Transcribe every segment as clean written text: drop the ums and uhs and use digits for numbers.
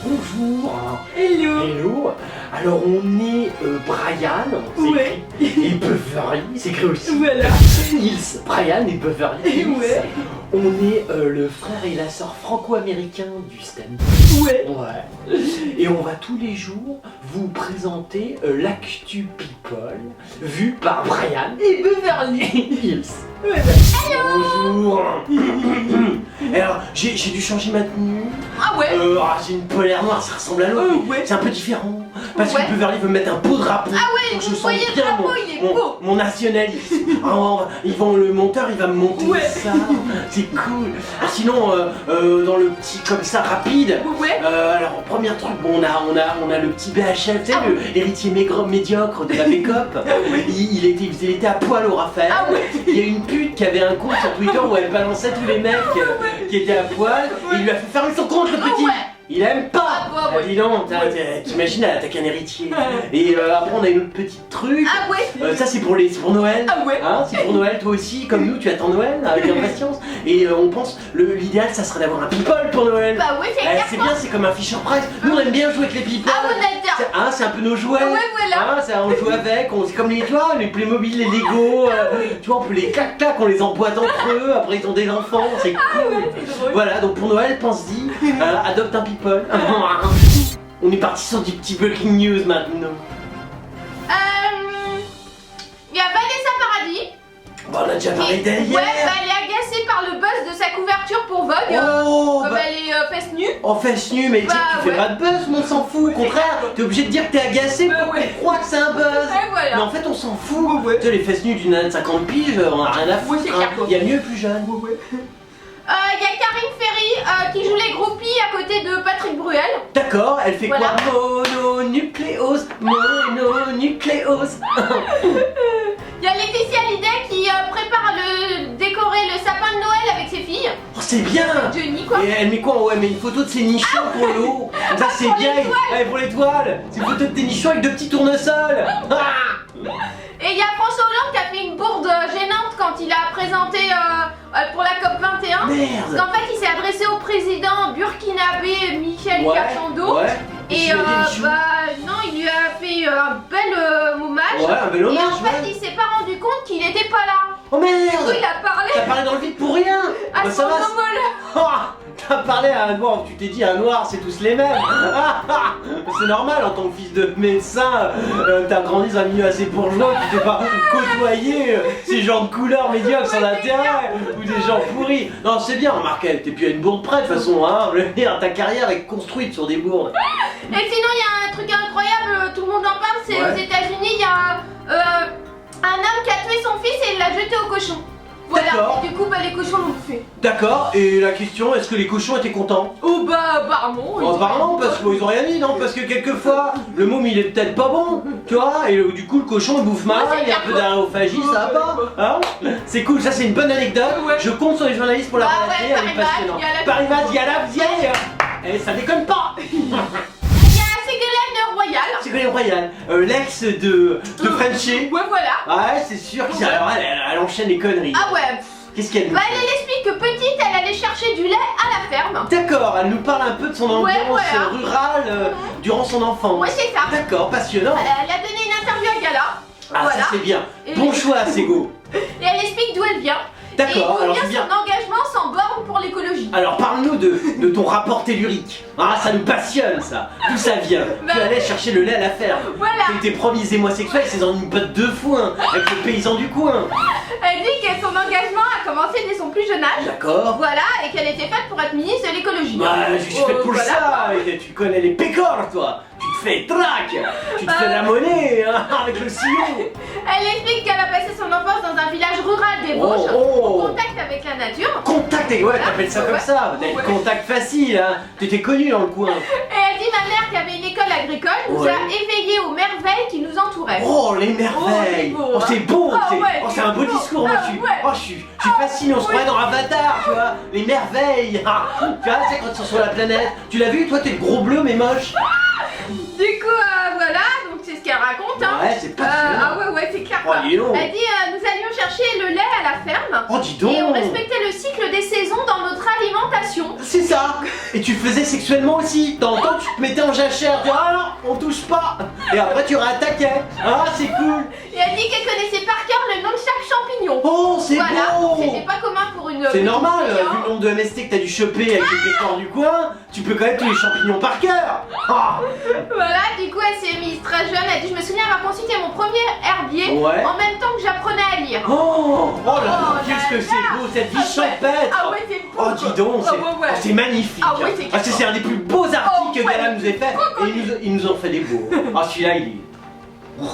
Bonjour. Hello. Hello. Alors on est Brian, Ouais. et Beverly, c'est écrit aussi. Voilà. Hills. Brian et Beverly Hills. Ouais. On est le frère et la sœur franco-américains du stand. Ouais. Ouais. Et on va tous les jours vous présenter l'actu people vu par Brian Et Beverly. Hills. Ouais. Bonjour. Alors j'ai dû changer ma tenue. Ah ouais. J'ai une polaire noire, ça ressemble à l'autre. Ouais. C'est un peu différent. Parce Ouais. que Beverly veut mettre un beau drapeau. Ah ouais, Donc je vous sens voyez le bien drapeau, il est beau. mon nationalisme. Le monteur, il va me monter Ouais. ça. C'est cool. Sinon, dans le petit comme ça rapide. Ouais. Alors, premier truc, bon, on a le petit BHF, tu sais, Ah l'héritier médiocre de la make-up. Il était à poil au Raphaël. Ah ouais. Il y a une pute qui avait un compte sur Twitter où elle balançait tous les mecs qui étaient à poil. Et il lui a fait fermer son compte, le petit. Ouais. Il aime pas. Ah bah ouais. Dis donc, t'imagines, t'as qu'un héritier. Et après, on a une autre petite truc. Ah ouais. Ça, c'est pour Noël. Ah ouais. Hein, c'est pour Noël, toi aussi, comme nous, tu attends Noël avec impatience. Et on pense, l'idéal, ça serait d'avoir un people pour Noël. Bah ouais, c'est C'est bien, c'est comme un Fisher Price. Nous, on aime bien jouer avec les people. Ah, on adore. C'est un peu nos jouets. Ouais, voilà. On joue avec, c'est comme les toits, les Playmobil, les Lego. Tu vois, on peut les clac-clac, on les emboîte entre eux. Après, ils ont des enfants, c'est cool. Ouais, c'est drôle. Voilà, donc pour Noël, pense-y, adopte un people. On est parti sur du petit breaking news maintenant. Il y a Vanessa Paradis. Bon, on a déjà parlé d'elle Ouais, hier. bah elle est agacée par le buzz de sa couverture pour Vogue. Oh, Comme bah, elle est fesse nue. en fesse nue, mais tu sais Bah, que tu fais ouais. pas de buzz, mais on s'en fout. Au contraire, t'es obligé de dire que t'es agacé Bah, pour ouais. qu'on croit que c'est un buzz. Ouais, voilà. Mais en fait, on s'en fout. Ouais. Tu sais, les fesses nues d'une nana de 50 piges, on a rien à foutre. c'est clair, quoi. Il y a mieux plus jeune. Il y a Karine Ferry qui joue les groupies à côté de Patrick Bruel. D'accord, elle fait Voilà. quoi? Mononucléose. Mononucléose. Il y a Laetitia Hallyday qui prépare décorer le sapin de Noël avec ses filles. Oh, c'est bien. Johnny quoi. Et elle met quoi? Ouais, mais une photo de ses nichons pour l'eau. Ça, c'est pour bien. l'étoile. Ouais, pour l'étoile. C'est une photo de tes nichons avec deux petits tournesols. Ah. Et il y a François Hollande qui a fait une bourde gênante quand il a présenté pour la COP 21. Merde. Qu'en fait il s'est adressé au président burkinabé Michel Kafando. Ouais. Et s'il a des nichons. non, il lui a fait un bel hommage. Ouais, un bel hommage. Et en fait ouais. il s'est pas rendu compte qu'il était pas là. Oh Du coup merde. il a parlé T'as parlé dans le vide pour rien. à Bah, son ça va. homologue. Oh, t'as parlé à un noir, tu t'es dit un noir c'est tous les mêmes. C'est normal en tant que fils de médecin, t'as grandi dans un milieu assez bourgeois, tu t'es pas côtoyé ces gens de couleur médiocre sans intérêt ou des gens pourris. Non c'est bien, remarquez, t'es plus à une bourde près de toute façon, hein. Je veux dire, ta carrière est construite sur des bourdes. Et sinon il y a un truc incroyable, tout le monde en parle, c'est Ouais. aux États-Unis, il y a un homme qui a tué son fils et il l'a jeté au cochon. Voilà, D'accord. et du coup bah les cochons l'ont bouffé. D'accord, et la question, est-ce que les cochons étaient contents? Oh bah apparemment. Oh, apparemment, parce qu'ils ont rien dit, non? Parce que quelquefois, le môme il est peut-être pas bon, tu vois, et du coup le cochon il bouffe mal, Ouais, c'est il y a un peu d'aérophagie, ça va pas? Hein? C'est cool, ça c'est une bonne anecdote. Ouais. Je compte sur les journalistes pour la Bah relater, ouais, elle est Paris-Match, passionnante. il y a la- Paris-Match, il y a la vieille. Eh, ça déconne pas. Il y a Ségolène Royal. C'est Ségolène Royal, l'ex de Frenchy. Ouais voilà. Ouais, c'est sûr qu'elle alors, elle enchaîne les conneries. Ah ouais. Qu'est-ce qu'elle nous Bah fait? elle explique que petite elle allait chercher du lait à la ferme. D'accord, elle nous parle un peu de son ambiance voilà. rurale durant son enfance. Ouais c'est ça. D'accord, passionnant. Elle a donné une interview à Gala. Ah, voilà. ça c'est bien. Et- Bon choix, Ségo. Et elle explique d'où elle vient. D'accord, Et d'où alors vient c'est bien. son engagement sans borne pour l'écologie. Alors parle-nous de ton rapport tellurique. Ah, ça nous passionne ça. D'où ça vient? Bah, Tu allais chercher le lait à la ferme. Voilà. Tes premiers émois sexuels, c'est dans une botte de foin avec le paysan du coin. Elle dit que son engagement a commencé dès son plus jeune âge. D'accord. Voilà, et qu'elle était faite pour être ministre de l'écologie. Bah, je suis fait pour voilà. ça. Et tu connais les pécores, toi. Tu te fais trac. Tu te fais de la monnaie hein, avec le sillon. Elle explique qu'elle a passé son enfance dans un village rural des Vosges, Oh, oh. en contact avec la nature. Contact, ouais, Voilà. t'appelles ça comme Ouais. ça. T'as Ouais. le contact facile, hein. T'étais connu dans le coin. Et elle dit ma mère qui avait une école agricole nous Ouais. a éveillés aux merveilles qui nous entouraient. Oh, les merveilles! Oh, C'est beau! Ah, c'est ouais, c'est un beau beau. discours, moi, Ah, je suis, ouais. oh, je suis fasciné, on se croirait dans Avatar, tu vois! Les merveilles! Ah, tu vois, c'est quand ils sont sur la planète. Tu l'as vu, toi, t'es le gros bleu, mais moche. Du coup, voilà, donc c'est ce qu'elle raconte, hein. Ouais, c'est passionnant. Ah ouais, c'est clair Oh, quoi. dis donc. Elle dit nous allions chercher le lait à la ferme. Oh, dis donc. Et on respectait le cycle des saisons dans notre alimentation. C'est ça. Et tu le faisais sexuellement aussi. Dans le temps, tu te mettais en jachère. Tu dis, ah non, on touche pas. Et après, tu réattaquais. Ah, c'est cool. Et elle dit qu'elle connaissait par cœur le nom de chaque champignon. Oh, c'est Voilà, beau. c'était pas commun pour une. C'est petite normal, fille, vu hein. le nombre de MST que t'as dû choper avec les décors du coin, tu peux connaître tous les champignons par cœur. Ah. Voilà, du coup, elle s'est mise très jeune. Elle dit je me souviens avoir consulté mon premier herbier Ouais. en même temps que j'apprenais à lire. Oh, oh là là, Oh qu'est-ce là que c'est beau cette vie champêtre. Ah ouais, c'est beau. Oh, dis donc, Ah ouais, ouais. c'est magnifique. Ah ouais, c'est c'est un des plus beaux articles Oh, que ouais. Gala nous ait fait. Et ils nous ont fait des beaux. Ah, celui-là, il est. Il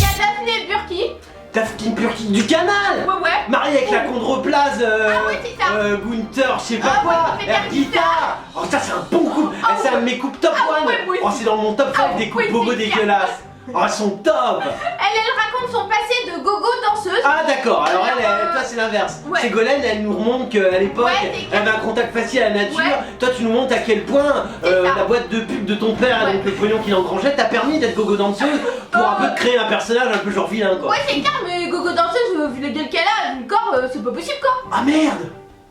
y a Daphné Burki. Daphne Burki du canal. Ouais. Mariée avec la Condreplase, Ah ouais, c'est ça. Gunther, je sais pas Ah quoi, ouais, il fait de la Erdita. Oh, ça, c'est un bon coup. Ah C'est un ouais. de mes coupes top Ah one. ouais, moi Oh, aussi. c'est dans mon top 5 Ah des coupes ouais, bobo c'est dégueulasses. Oh, elles sont top. Elle raconte son passé de gogo danseuse. Ah d'accord, alors toi c'est l'inverse. Ouais. Ségolène, elle nous remonte qu'à l'époque, Ouais, c'est elle avait un contact facile à la nature. Ouais. Toi tu nous montres à quel point C'est ça. la boîte de pub de ton père, Ouais. donc le pognon qu'il engrangeait, t'a permis d'être gogo danseuse pour un peu créer un personnage un peu genre vilain quoi. Ouais, c'est clair, mais gogo danseuse, vu le gueule qu'elle a, vu le corps, c'est pas possible quoi. Ah merde.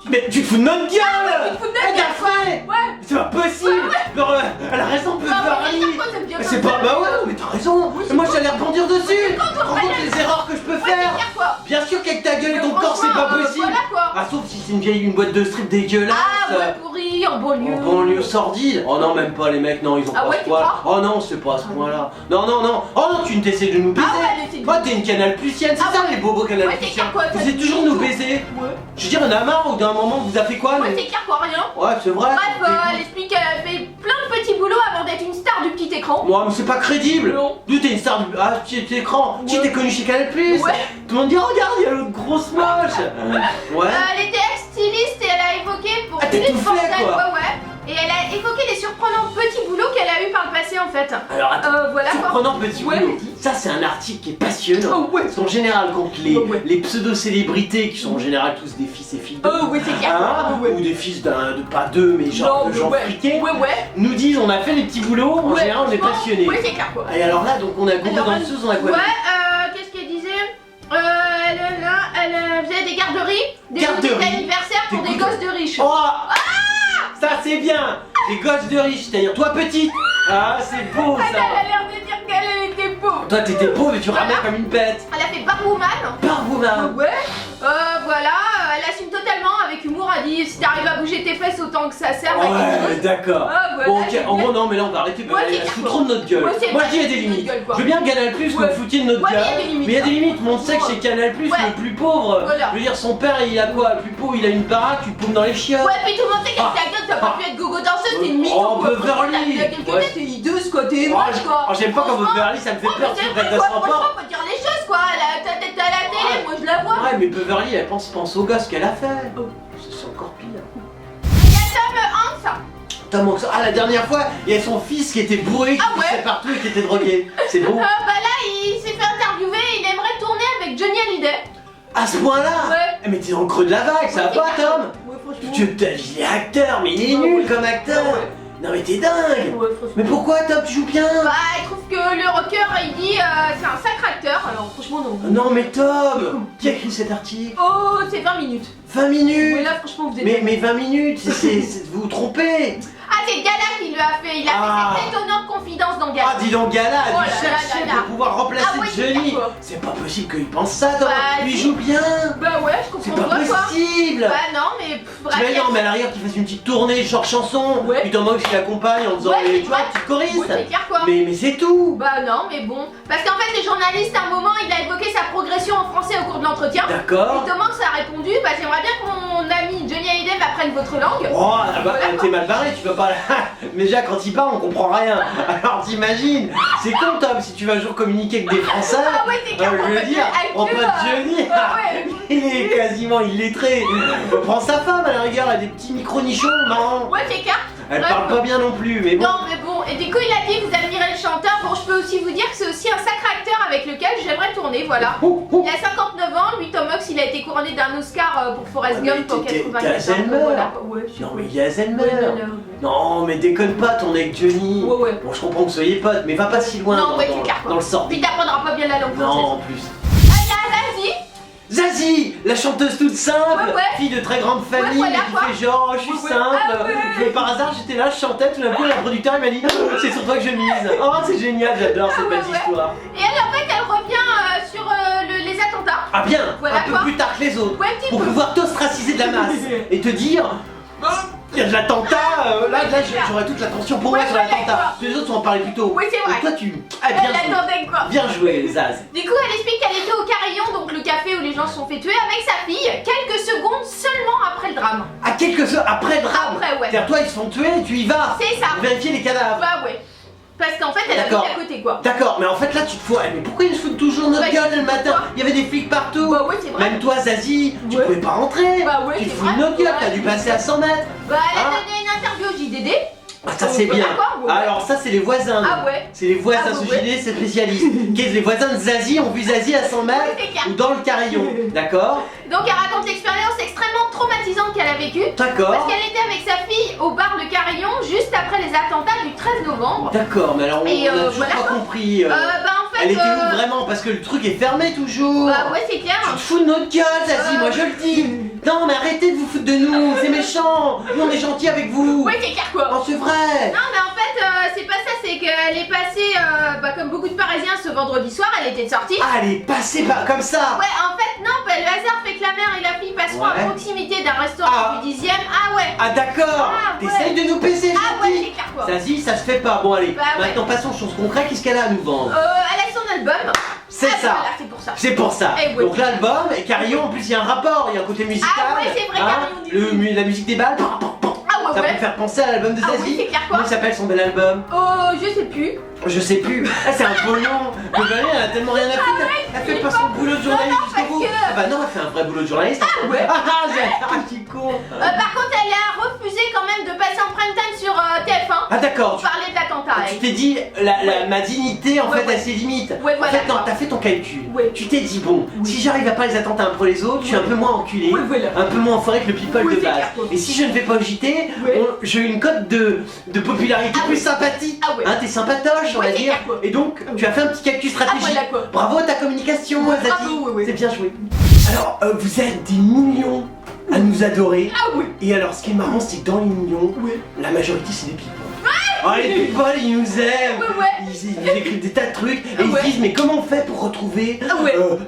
Mais tu te fous de notre gueule. Ah ouais, tu te fous de notre Elle gueule, t'a fait. Ouais. C'est pas possible. Genre, elle a raison, peu Bah ouais, Beverly. mais ça, quoi, t'aimes bien C'est ça. pas, bah ouais, mais t'as raison. Oui, Mais moi j'allais rebondir dessus. quand on Rends compte les erreurs que je peux Ouais, c'est faire. clair quoi. Bien sûr qu'avec ta gueule et ton Mais corps c'est pas franchement, possible. Voilà quoi. Ah sauf si c'est une boîte de strip dégueulasse. Ah ouais, pourri, en banlieue. En banlieue sordide. Oh non même pas les mecs, non ils ont Ah pas ouais, ce tu poil. crois Oh non c'est pas à ce point là. Non non non. Oh non tu ne t'essaies de nous baiser. Ah ouais, mais c'est Oh t'es une canal plusienne, c'est Ah ça ouais. les bobos canal Ouais, c'est plusiens. clair, quoi, Vous ça essayez dit toujours de nous tout. baiser. Ouais. Je veux dire on a marre ou d'un moment vous avez fait quoi Ouais, mais- c'est clair quoi, rien. Ouais c'est vrai. Bref, elle explique qu'elle a fait plein de petits boulots avant d'être une star du petit écran. Moi mais c'est pas crédible. Non. D'où t'es une star du petit écran. Ouais. Qui t'es connu chez Canal Plus. Ouais. Tout le monde dit oh, regarde il y a l'autre grosse moche. Ouais. Elle était ex-styliste et elle a évoqué pour Ah, t'es tous les tout fait, bordels, quoi. ouais. Et elle a évoqué les surprenants petits boulots qu'elle a eu par le passé en fait. Alors attends. Voilà quoi. Surprenant petit Ouais, boulot. vas-y. Ça c'est un article qui est passionnant. Oh ouais. En général quand Ouais. les pseudo-célébrités qui sont en général tous des fils et filles de Oh ouais, c'est clair. hein, Ouais. ou des fils de pas deux mais genre Non, de gens ouais. friqués, Ouais, ouais. nous disent on a fait les petits boulots, en Ouais, général on est franchement, passionnés. Ouais, c'est clair quoi. Et alors là donc on a gogo Alors, danseuse, on a quoi Ouais, qu'est-ce qu'elle disait elle faisait des garderies, des Garderies. journées d'anniversaire pour Des des goûters. gosses de riches. Oh ça c'est bien. Les gosses de riches, c'est-à-dire toi petite. Ah c'est beau Elle ça. a l'air de dire qu'elle était pauvre. Toi t'étais pauvre et tu Voilà. ramais comme une bête. Elle a fait barwoman. Barwoman. Ouais, voilà, elle assume totalement avec humour. Elle dit si t'arrives à bouger tes fesses autant que ça sert à quelque Ouais chose. d'accord. Ah, voilà, Bon ok, c'est en bien. gros non mais là on va arrêter, Ouais, c'est elle se fout clair, trop de notre gueule. Ouais, c'est Moi je dis il y a vrai, des c'est notre limites. gueule, quoi. Je veux bien Canal Plus que Ouais. vous foutiez de notre Ouais, mais gueule. il y a des limites, Mais il y a des hein. limites, on sait que chez Canal Plus Ouais. le plus pauvre, Voilà. je veux dire son père il a quoi? Le plus pauvre il a une baraque, tu te paumes dans les chiottes. Ouais, puis tout le monde sait qu'avec Ah. ta gueule, t'as pas pu être gogo danseuse, t'es une mytho. Oh, quoi. Beverly. Franchement, t'as quelques Ouais. têtes, t'es hideuse quoi, t'es Oh, moche quoi. j'aime pas quand Franchement, Beverly ça me fait ouais, peur, mais tu c'est vrai vrai, qu'elle quoi. se rapporte. Franchement, faut dire les choses quoi. Ta tête à la télé, Ouais. moi je la vois. Ouais mais Beverly elle pense au gosse qu'elle a fait. Oh. C'est encore pire. Il y a Tom Hanks. Tom Hanks, ah la dernière fois il y a son fils qui était bourré, qui Ah ouais. poussait partout et qui était drogué. C'est bon. Bah là, il s'est fait interviewer, il aimerait tourner avec Johnny Hallyday. À ce point-là. Ouais. Eh, mais t'es dans le creux de la vague, ça va Ouais, pas c'est Tom? Ouais, franchement. Tu ta vie il est acteur, mais il est Ah nul ouais. comme acteur. Ah ouais. Non mais t'es dingue. Ouais, franchement. Mais pourquoi Tom tu joues bien? Bah, il trouve que le rocker, il dit c'est un sacré acteur. Alors franchement, non. Non mais Tom, qui a écrit cet article? Oh, c'est 20 minutes. 20 minutes. Ouais, là, franchement, vous êtes. Mais 20 minutes, vous vous trompez. Ah, c'est Gala qui lui a fait. Il a Ah. fait cette étonnante confidence dans Gala. Ah dis donc Gala a Oh dû là là chercher là là. pour pouvoir remplacer Ah ouais, c'est Johnny. clair, quoi. C'est pas possible qu'il pense ça Tom. Bah, Lui il si. joue bien. Bah ouais, je C'est comprends pas pas quoi. possible. Bah non, mais bref. Mais non, mais à l'arrière qu'il fasse une petite tournée genre chanson, Ouais. puis Tom Hanks qui l'accompagne en disant Ouais, tu vois, ouais. petite choriste. Ouais, c'est clair quoi. Mais c'est tout. Bah non, mais bon. Parce qu'en fait, les journalistes, à un moment, il a évoqué sa progression en français au cours de l'entretien. D'accord. Et Tom Hanks a répondu bah j'aimerais bien que mon ami Johnny Hallyday m'apprenne votre langue. Oh, ah bah, Voilà, t'es mal barré, tu vas pas. Mais déjà, quand il parle, on comprend rien. Alors t'imagines, c'est con, Tom, si tu vas un jour communiquer avec des Français. Ah ouais, c'est clair, je veux dire, on peut Johnny. Ah ouais. Il est quasiment illettré. Prends sa femme à la rigueur, elle a des petits micro-nichons, non? Ouais, c'est clair. Elle Ouais. parle pas bien non plus, mais bon. Non, mais bon, et du coup il a dit vous admirez le chanteur. Bon, je peux aussi vous dire que c'est aussi un sacré acteur avec lequel j'aimerais tourner, voilà. Il a 59 ans, lui Tom Hanks, il a été couronné d'un Oscar pour Forrest Gump en 94. Voilà. Ouais, non mais il y a Alzheimer. Non mais déconne pas ton mec Johnny. Ouais. Bon je comprends que vous soyez potes, mais va pas si loin dans le sort. Puis t'apprendras pas bien la langue française. Non en plus. Zazie. Zazie, la chanteuse toute simple, fille de très grande famille, voilà, qui fait genre je suis simple. Mais par hasard j'étais là, je chantais, tout d'un coup le producteur il m'a dit c'est sur toi que je mise. Oh c'est génial, j'adore cette belle histoire. Et elle en fait elle revient sur les attentats. Ah bien, voilà, un peu plus tard que les autres, pour peu. pouvoir t'ostraciser de la masse et te dire il y a de l'attentat, là j'aurais toute l'attention pour moi sur l'attentat. Les autres sont en parler plus tôt. Oui c'est vrai. Et toi tu... Bien joué Zaz. Du coup elle explique qu'elle était au Carillon, donc le café où les gens se sont fait tuer, avec sa fille, quelques secondes seulement après le drame. À quelques heures après le drame. Après ouais. C'est-à-dire toi ils se font tuer et tu y vas. C'est ça. Vérifier les cadavres. Bah ouais. Parce qu'en fait elle habite à côté quoi. D'accord, mais en fait là tu te fous. Mais pourquoi ils se foutent toujours notre gueule le matin? Il y avait des flics partout. Bah ouais c'est vrai. Même toi Zazie, tu pouvais pas rentrer. Bah ouais, tu te fous de notre gueule, t'as dû passer à 100 mètres. Bah elle a donné une interview au JDD. Ah ça c'est bien. Alors ça c'est les voisins. Ah ouais. C'est les voisins sous JDD, c'est spécialiste. Les voisins de Zazie ont vu Zazie à 100 mètres ou dans le carillon. D'accord. Donc elle raconte l'expérience extrêmement traumatisante qu'elle a vécue. D'accord. Parce qu'elle était avec sa fille au bar Le Carillon juste après les attentats du 13 novembre. D'accord, mais alors on a toujours pas compris. Bah en fait. Elle était où vraiment? Parce que le truc est fermé toujours. Bah ouais c'est clair. Tu te fous de notre gueule Zazie, moi je le dis. Non mais arrêtez de vous foutre de nous, c'est méchant. Nous on est gentils avec vous. Ouais c'est clair quoi. Oh c'est vrai. Non mais en fait c'est pas ça, c'est qu'elle est passée comme beaucoup de Parisiens ce vendredi soir, elle était sortie. Ah elle est passée comme ça. Ouais en fait non, le hasard fait que la mère et la fille passeront à proximité d'un restaurant du 10e. Ah ouais. Ah d'accord. T'essayes de nous baisser. Ah ouais c'est clair quoi. Zazie ça se fait pas. Bon allez, maintenant passons aux choses concrètes, qu'est-ce qu'elle a à nous vendre? Elle a son album. C'est ça. Voilà, c'est pour ça. C'est pour ça. Donc l'album et Carillon en plus il y a un rapport, il y a un côté musical. Ah ouais c'est vrai Carillon. La musique des balles. Ça peut me faire penser à l'album de Zazie. Oui, c'est clair quoi. Comment s'appelle son bel album? Oh, je sais plus. Je sais plus. Ah, c'est un peu long. Le Valérie, elle a tellement rien à foutre. Elle fait pas son boulot de journaliste jusqu'au bout. Ah bah non, elle fait un vrai boulot de journaliste. Ah ouais. Ah, petit con. Par contre, elle a refusé quand même de passer en prime time sur TF1. Ah d'accord. Pour parler de l'attentat. Tu t'es dit, ma dignité en fait a ses limites. Ouais, voilà. En fait, non, t'as fait ton calcul. Tu t'es dit, bon, si j'arrive à pas les attentats un pour les autres, je suis un peu moins enculé, un peu moins enfoiré que le people de base. Et si je ne vais pas au JT, j'ai une cote de popularité plus sympathique. Hein, t'es sympatoche, on va dire. Et donc, tu as fait un petit calcul stratégique. Bravo à ta communication, Zazie. C'est bien joué. Alors, vous êtes des millions à nous adorer. Et alors, ce qui est marrant, c'est que dans les millions, la majorité, c'est des people. Oh les people ils nous aiment. Ils écrivent des tas de trucs et ils se disent mais comment on fait pour retrouver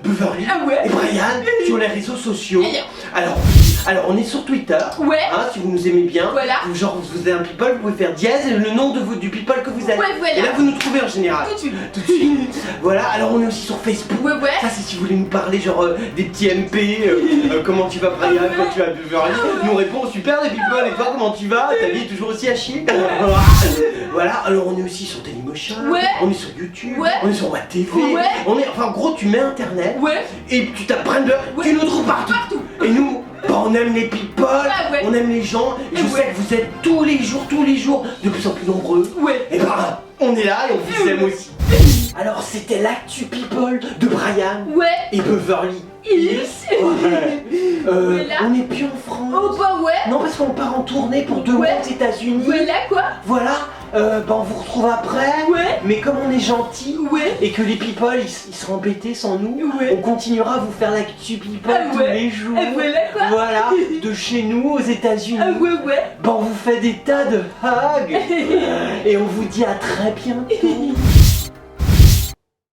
Beverly et Brian sur les réseaux sociaux. Alors on est sur Twitter, hein, si vous nous aimez bien, genre vous êtes un people, vous pouvez faire dièse et le nom du people que vous êtes. Et là vous nous trouvez en général. Tout de suite. Voilà, alors on est aussi sur Facebook. Ça c'est si vous voulez nous parler genre des petits MP, comment tu vas Brian, quand tu vas Beverly. Nous on répond super les people et toi comment tu vas, ta vie est toujours aussi à chier. Voilà, alors on est aussi sur Dailymotion, on est sur YouTube, on est sur WebTV, on est, enfin en gros tu mets internet et tu tapes Brandler, tu nous trouves partout. Et nous, on aime les people, on aime les gens, et je sais que vous êtes tous les jours, de plus en plus nombreux. Et ben, on est là et on vous aime aussi. Alors c'était l'actu people de Brian et Beverly. On n'est plus en France. Oh bah non parce qu'on part en tournée pour 2 mois aux États-Unis. Voilà, on vous retrouve après. Mais comme on est gentils et que les people ils seront embêtés sans nous, on continuera à vous faire l'actu people tous les jours. Voilà, de chez nous aux États-Unis. On vous fait des tas de hugs et on vous dit à très bientôt.